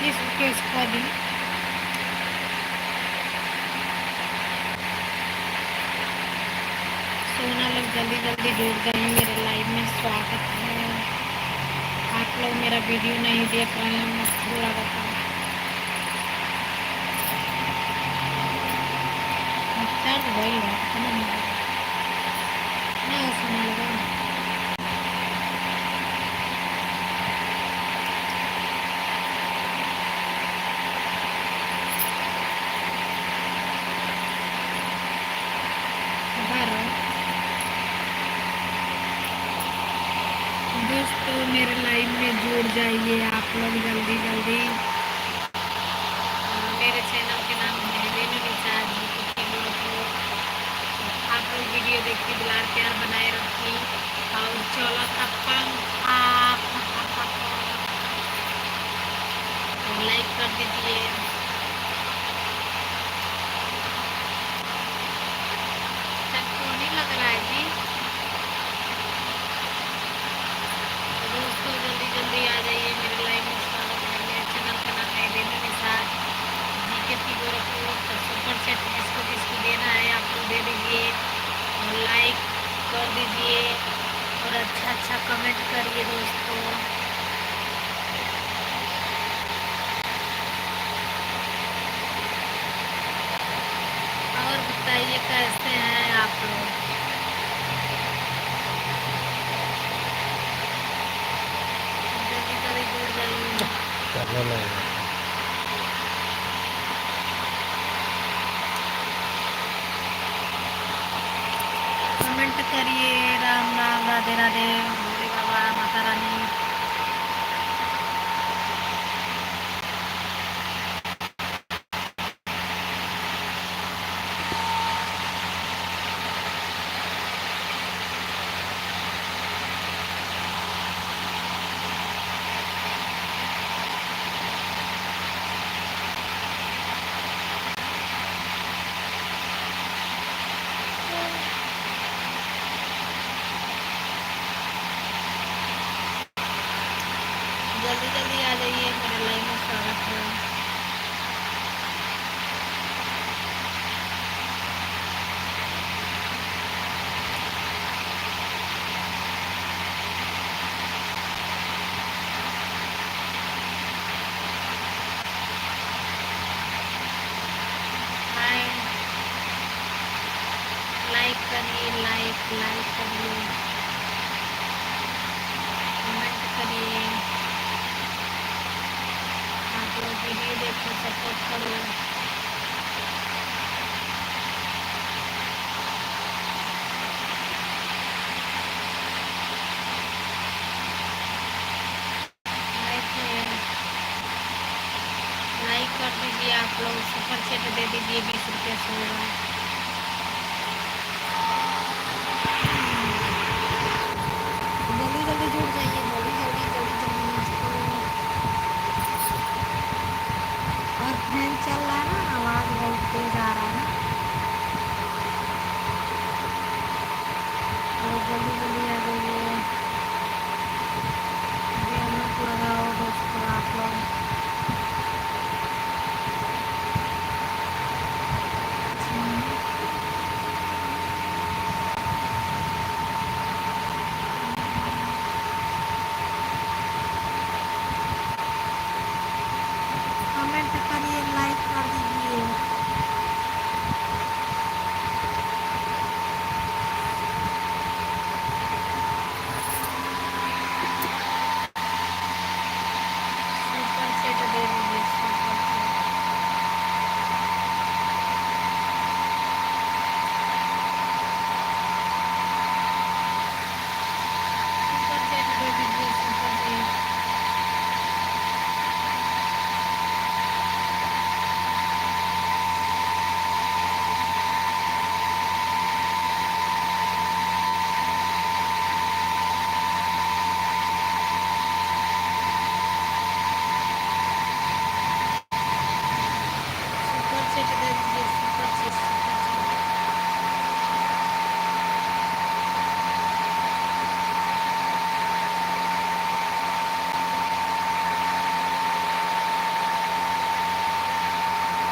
इसको दी। सोना लोग जल्दी जल्दी जुड़ जाइए मेरे लाइव में, स्वागत है। आप लोग मेरा वीडियो नहीं देख रहे हैं, मत थोड़ा बताओ। दर्द वही है ना, सोना लगा दोस्तों, मेरे लाइव में जुड़ जाइए आप लोग जल्दी जल्दी। मेरे चैनल के नाम है रेनू निषाद जी। आप लोग वीडियो देखिए, दुलार प्यार बनाए रखिए और चलो तब लाइक कर दीजिए। सबको नहीं लग रहा है जी? दोस्तों जल्दी जल्दी आ जाइए मेरे लाइव में, स्वागत है। मेरे चैनल का नाम है रेनू निषाद जी के पी गोरखपुर। तो सुपर चैट जिसको जिसको देना है आप लोग दे दीजिए और लाइक कर दीजिए और अच्छा अच्छा कमेंट करिए दोस्तों। और बताइए कैसे हैं आप लोग? जल्दी जल्दी जुड़ जाइए। कमेंट करिए। राम राम, राधे राधे, भोले बाबा, माता रानी। जल्दी जल्दी आ जाइए मेरे लाइव में, स्वागत है। हाय, लाइक करिए, लाइक करिए, कमेंट करिए। आप लोग वीडियो देखो, सपोर्ट करो। लाइक कर दीजिए आप लोग, सुपर चैट दे दीजिए 20 रुपये से होगा।